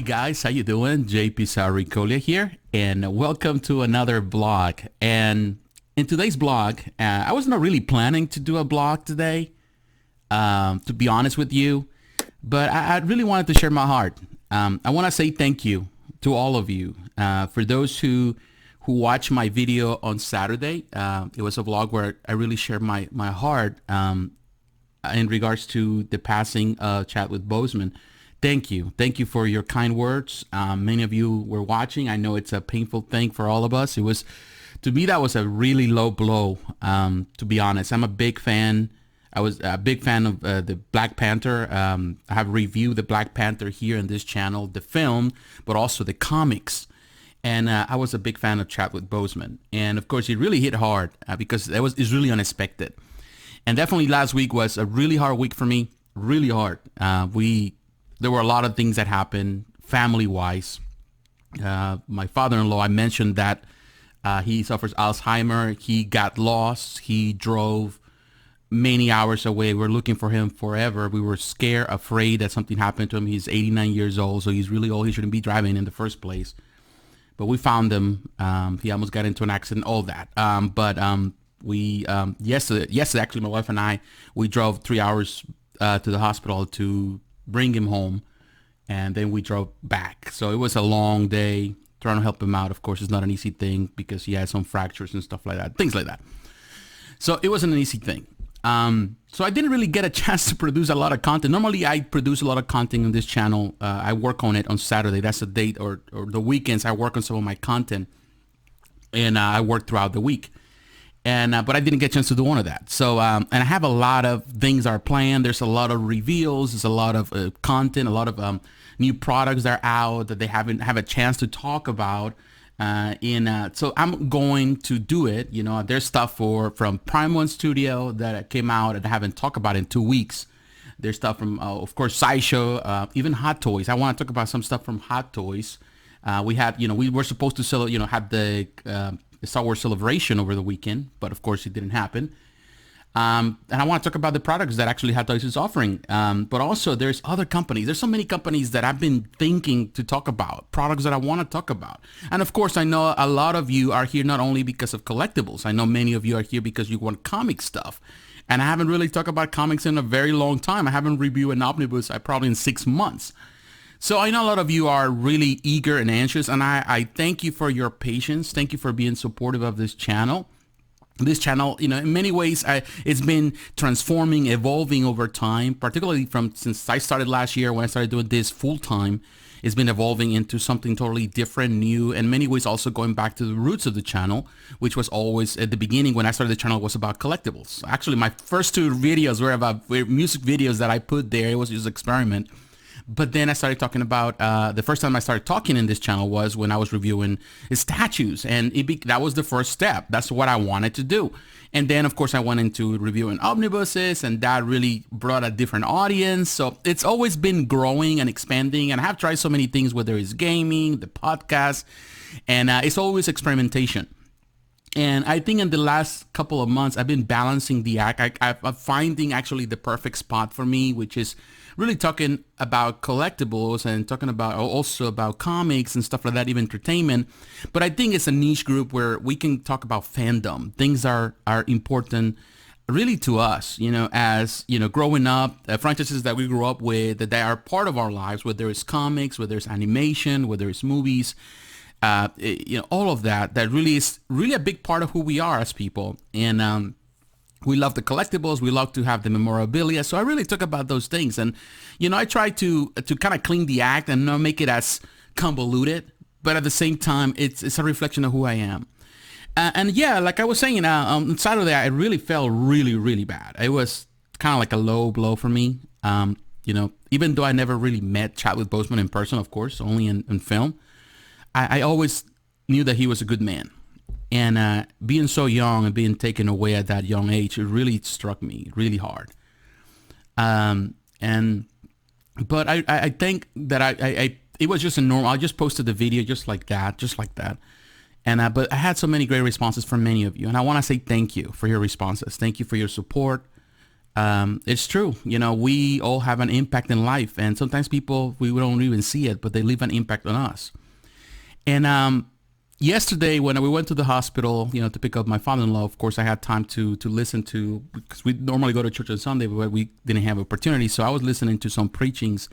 guys, how you doing? jpsarrireviews here, and welcome to another blog. And in today's blog, I was not really planning to do a blog today, to be honest with you, but I really wanted to share my heart. I want to say thank you to all of you. For those who watched my video on Saturday, it was a vlog where I really shared my heart in regards to the passing of Chadwick Boseman. Thank you. Thank you for your kind words. Many of you were watching. I know it's a painful thing for all of us. It was, to me, that was a really low blow, to be honest. I'm a big fan. I was a big fan of the Black Panther. I have reviewed the Black Panther here in this channel, the film, but also the comics. And I was a big fan of Chadwick Boseman. And of course, it really hit hard because it's really unexpected. And definitely last week was a really hard week for me, really hard. There were a lot of things that happened family-wise. My father-in-law, I mentioned that he suffers Alzheimer. He got lost. He drove many hours away. We're looking for him forever. We were scared, afraid that something happened to him. He's 89 years old, so he's really old. He shouldn't be driving in the first place. But we found him. He almost got into an accident, all that. Yesterday, actually, my wife and I, we drove 3 hours to the hospital to bring him home, and then we drove back. So it was a long day trying to help him out. Of course, it's not an easy thing because he had some fractures and stuff like that, things like that. So it wasn't an easy thing. So I didn't really get a chance to produce a lot of content. Normally I produce a lot of content on this channel. I work on it on Saturday. That's the date, or the weekends I work on some of my content, and I work throughout the week. And but I didn't get a chance to do one of that. So and I have a lot of things are planned. There's a lot of reveals. There's a lot of content, a lot of new products that are out that they haven't have a chance to talk about. So I'm going to do it. You know, there's stuff from Prime One Studio that came out and I haven't talked about in 2 weeks. There's stuff from, of course, Sideshow, even Hot Toys. I want to talk about some stuff from Hot Toys. We were supposed to sell, have the Star Wars Celebration over the weekend, but of course it didn't happen. And I want to talk about the products that actually Hot Toys is offering. But also there's other companies. There's so many companies that I've been thinking to talk about, products that I want to talk about. And of course, I know a lot of you are here not only because of collectibles. I know many of you are here because you want comic stuff. And I haven't really talked about comics in a very long time. I haven't reviewed an omnibus probably in 6 months. So I know a lot of you are really eager and anxious, and I thank you for your patience. Thank you for being supportive of this channel. This channel, in many ways, it's been transforming, evolving over time, particularly since I started last year when I started doing this full time. It's been evolving into something totally different, new, and in many ways also going back to the roots of the channel, which was always at the beginning when I started the channel was about collectibles. Actually, my first 2 videos were music videos that I put there. It was just an experiment. But then I started talking about, the first time I started talking in this channel was when I was reviewing statues. And that was the first step. That's what I wanted to do. And then, of course, I went into reviewing omnibuses, and that really brought a different audience. So it's always been growing and expanding. And I have tried so many things, whether it's gaming, the podcast, and it's always experimentation. And I think in the last couple of months, I've been balancing the act. I'm finding actually the perfect spot for me, which is really talking about collectibles and talking about also about comics and stuff like that, even entertainment. But I think it's a niche group where we can talk about fandom. Things are important really to us, as, growing up, franchises that we grew up with, that they are part of our lives, whether it's comics, whether it's animation, whether it's movies. All of that really is really a big part of who we are as people. And we love the collectibles. We love to have the memorabilia. So I really talk about those things. And, I try to kind of clean the act and not make it as convoluted. But at the same time, it's a reflection of who I am. And yeah, like I was saying, on Saturday, I really felt really, really bad. It was kind of like a low blow for me. Even though I never really met Chadwick Boseman in person, of course, only in film. I always knew that he was a good man. And being so young and being taken away at that young age, it really struck me really hard. But I think that it was just a normal, I just posted the video just like that. And but I had so many great responses from many of you. And I want to say thank you for your responses. Thank you for your support. It's true. We all have an impact in life, and sometimes people, we don't even see it, but they leave an impact on us. And yesterday when we went to the hospital, to pick up my father-in-law, of course I had time to listen to, because we normally go to church on Sunday, but we didn't have opportunity. So I was listening to some preachings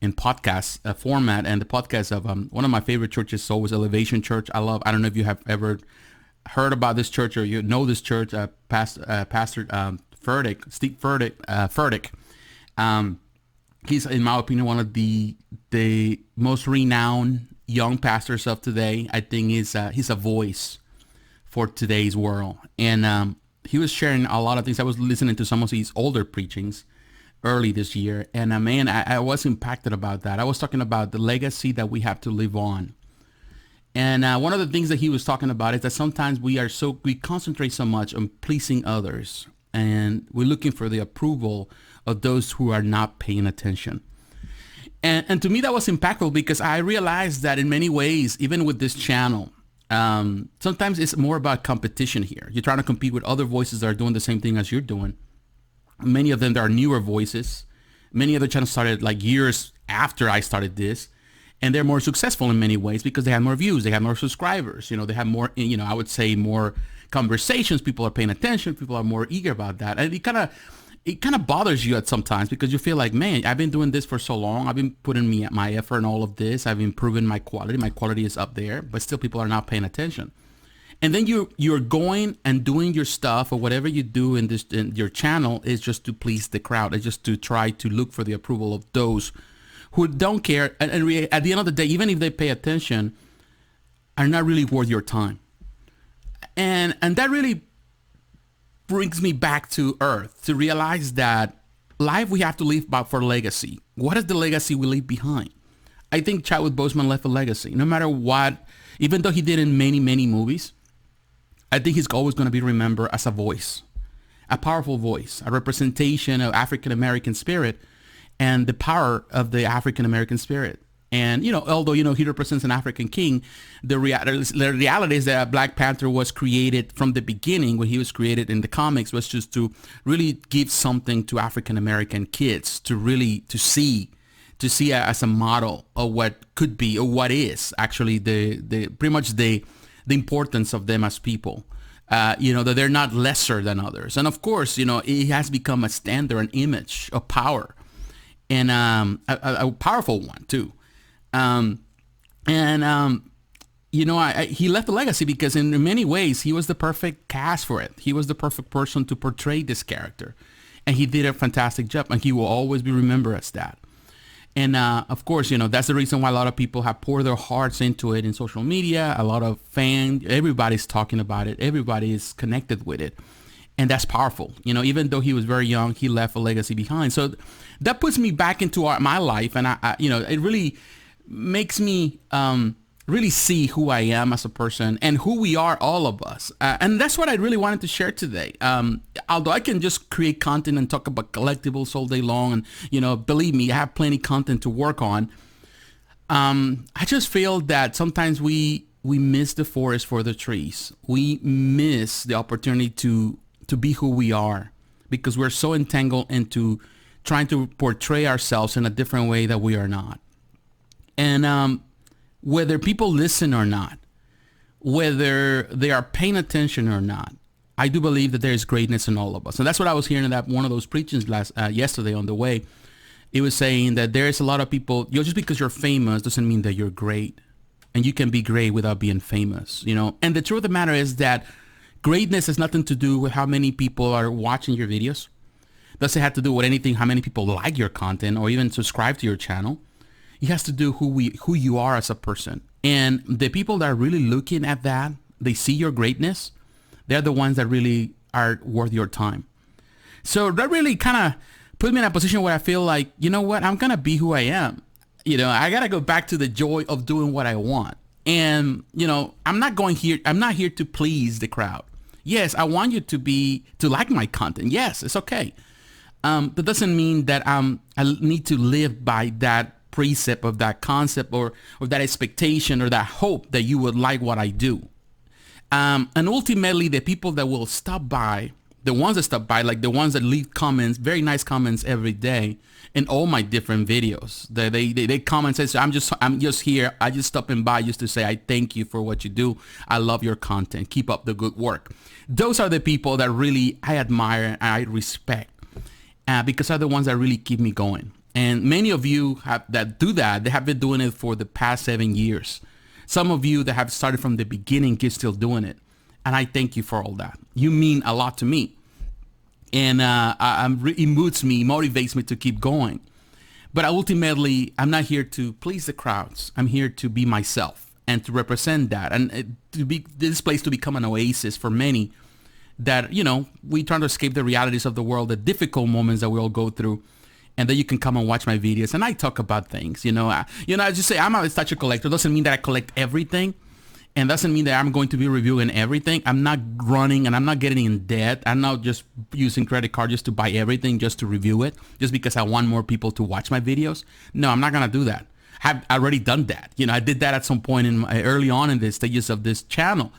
in podcast format, and the podcast of one of my favorite churches is always Elevation Church. I don't know if you have ever heard about this church or you know this church, Pastor Furtick, Steve Furtick. He's, in my opinion, one of the most renowned young pastors of today. I think he's a voice for today's world. And he was sharing a lot of things. I was listening to some of his older preachings early this year. And man, I was impacted about that. I was talking about the legacy that we have to live on. And one of the things that he was talking about is that sometimes we concentrate so much on pleasing others, and we're looking for the approval of those who are not paying attention. And to me, that was impactful, because I realized that in many ways, even with this channel, sometimes it's more about competition here. You're trying to compete with other voices that are doing the same thing as you're doing. Many of them, there are newer voices. Many other channels started like years after I started this, and they're more successful in many ways because they have more views, they have more subscribers, they have more, I would say more conversations. People are paying attention. People are more eager about that. And it kind of bothers you at sometimes, because you feel like, man, I've been doing this for so long. I've been putting my effort in all of this. I've improved my quality. My quality is up there, but still people are not paying attention. And then you're going and doing your stuff, or whatever you do in your channel is just to please the crowd. It's just to try to look for the approval of those who don't care. And at the end of the day, even if they pay attention, are not really worth your time. And that really brings me back to earth, to realize that life, we have to live for legacy. What is the legacy we leave behind? I think Chadwick Boseman left a legacy. No matter what, even though he did in many, many movies, I think he's always going to be remembered as a voice, a powerful voice, a representation of African-American spirit and the power of the African-American spirit. And, although, he represents an African king, the reality is that Black Panther was created from the beginning. When he was created in the comics, was just to really give something to African-American kids to see as a model of what could be, or what is actually pretty much the importance of them as people. That they're not lesser than others. And of course, it has become a standard, an image of power, and a powerful one too. He left a legacy because in many ways he was the perfect cast for it. He was the perfect person to portray this character, and he did a fantastic job, and he will always be remembered as that. And of course, that's the reason why a lot of people have poured their hearts into it in social media. A lot of fans, everybody's talking about it. Everybody is connected with it. And that's powerful. Even though he was very young, he left a legacy behind. So that puts me back into my life. And it really makes me really see who I am as a person and who we are, all of us. And that's what I really wanted to share today. Although I can just create content and talk about collectibles all day long, and, believe me, I have plenty of content to work on. I just feel that sometimes we miss the forest for the trees. We miss the opportunity to be who we are, because we're so entangled into trying to portray ourselves in a different way that we are not. And whether people listen or not, whether they are paying attention or not, I do believe that there is greatness in all of us. And that's what I was hearing at one of those preachings yesterday on the way. It was saying that there is a lot of people, just because you're famous doesn't mean that you're great. And you can be great without being famous, And the truth of the matter is that greatness has nothing to do with how many people are watching your videos. Doesn't have to do with anything, how many people like your content or even subscribe to your channel. It has to do who you are as a person. And the people that are really looking at that, they see your greatness, they're the ones that really are worth your time. So that really kind of put me in a position where I feel like, you know what, I'm going to be who I am. I got to go back to the joy of doing what I want. And, I'm not here to please the crowd. Yes, I want you to like my content. Yes, it's okay. That doesn't mean that I need to live by that precept of that concept or that expectation or that hope that you would like what I do. And ultimately, the people that will stop by, the ones that stop by, like the ones that leave comments, very nice comments every day in all my different videos. They comment and say, I'm just here. I just stopping by just to say I thank you for what you do. I love your content. Keep up the good work. Those are the people that really I admire and I respect, because they're the ones that really keep me going. And many of you that do that, they have been doing it for the past 7 years. Some of you that have started from the beginning keep still doing it. And I thank you for all that. You mean a lot to me. And it motivates me to keep going. But ultimately, I'm not here to please the crowds. I'm here to be myself and to represent that. And to be this place to become an oasis for many that, we try to escape the realities of the world, the difficult moments that we all go through. And then you can come and watch my videos. And I talk about things, I just say I'm a statue collector. Doesn't mean that I collect everything. And doesn't mean that I'm going to be reviewing everything. I'm not running and I'm not getting in debt. I'm not just using credit card just to buy everything, just to review it, just because I want more people to watch my videos. No, I'm not going to do that. I've already done that. I did that at some point early on in the stages of this channel.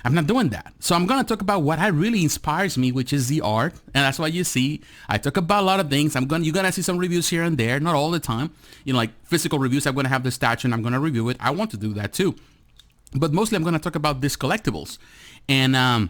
I'm not doing that. So I'm going to talk about what really inspires me, which is the art. And that's why you see, I talk about a lot of things. You're going to see some reviews here and there, not all the time. Like physical reviews, I'm going to have the statue and I'm going to review it. I want to do that too. But mostly I'm going to talk about these collectibles. And not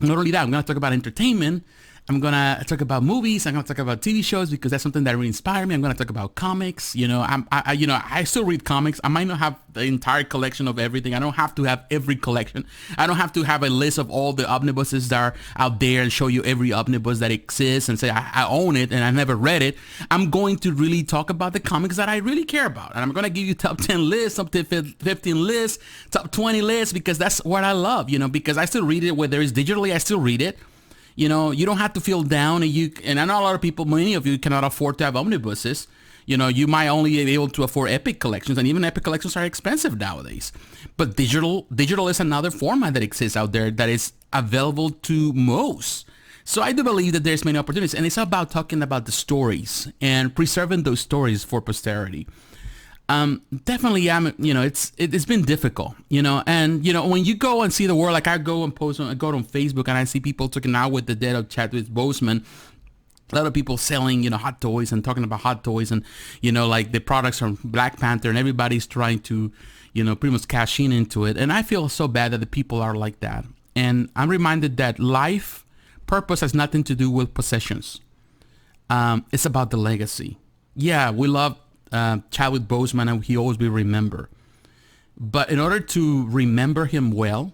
only that, I'm going to talk about entertainment. I'm going to talk about movies. I'm going to talk about TV shows because that's something that really inspired me. I'm going to talk about comics. I still read comics. I might not have the entire collection of everything. I don't have to have every collection. I don't have to have a list of all the omnibuses that are out there and show you every omnibus that exists and say I own it and I never read it. I'm going to really talk about the comics that I really care about. And I'm going to give you top 10 lists, top 15 lists, top 20 lists because that's what I love, because I still read it, whether it's digitally, I still read it. You don't have to feel down, and I know a lot of people, many of you cannot afford to have omnibuses. You might only be able to afford epic collections, and even epic collections are expensive nowadays. But digital is another format that exists out there that is available to most. So I do believe that there's many opportunities, and it's about talking about the stories and preserving those stories for posterity. Definitely, it's been difficult, and, when you go and see the world, like I go on Facebook and I see people talking now with the death of Chadwick Boseman, a lot of people selling, hot toys and talking about hot toys and, like the products from Black Panther and everybody's trying to, pretty much cash in into it. And I feel so bad that the people are like that. And I'm reminded that life purpose has nothing to do with possessions. It's about the legacy. Yeah, we love Chadwick Boseman, and he always be remembered. But in order to remember him well,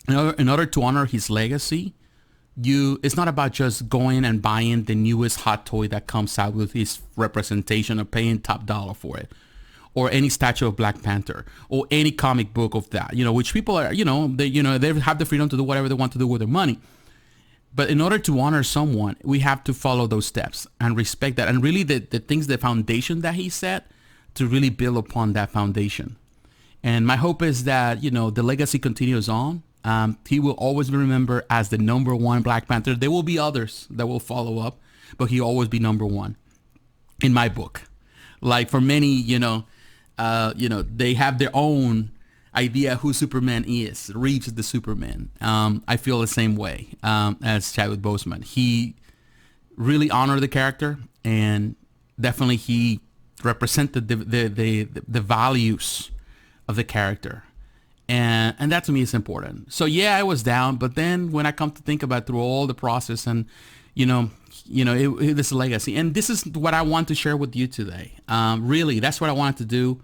in order to honor his legacy, it's not about just going and buying the newest hot toy that comes out with his representation or paying top dollar for it, or any statue of Black Panther, or any comic book of that, which people are, they have the freedom to do whatever they want to do with their money. But in order to honor someone, we have to follow those steps and respect that. And really the things, the foundation that he set, to really build upon that foundation. And my hope is that, the legacy continues on. He will always be remembered as the number one Black Panther. There will be others that will follow up, but he'll always be number one in my book. Like for many, they have their own idea who Superman is. Reeves is the Superman. I feel the same way as Chadwick Boseman. He really honored the character, and definitely he represented the values of the character, and that to me is important. So yeah, I was down, but then when I come to think about through all the process and this legacy, and this is what I want to share with you today. Really, that's what I wanted to do.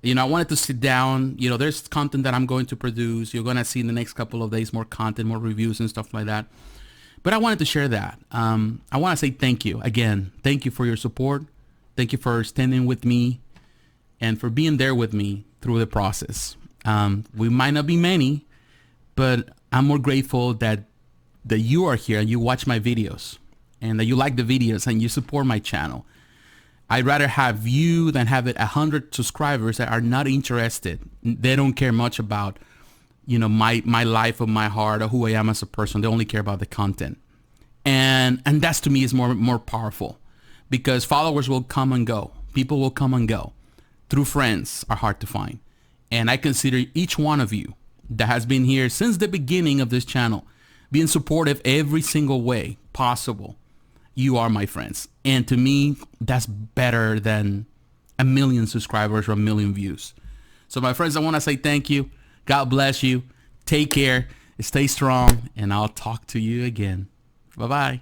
I wanted to sit down, there's content that I'm going to produce. You're going to see in the next couple of days more content, more reviews and stuff like that. But I wanted to share that. I want to say thank you again. Thank you for your support. Thank you for standing with me and for being there with me through the process. We might not be many, but I'm more grateful that you are here and you watch my videos and that you like the videos and you support my channel. I'd rather have you than have 100 subscribers that are not interested. They don't care much about, my life or my heart or who I am as a person. They only care about the content. And that's to me is more powerful, because followers will come and go. People will come and go. True friends are hard to find. And I consider each one of you that has been here since the beginning of this channel being supportive every single way possible. You are my friends. And to me, that's better than 1 million subscribers or 1 million views. So my friends, I want to say thank you. God bless you. Take care. Stay strong. And I'll talk to you again. Bye-bye.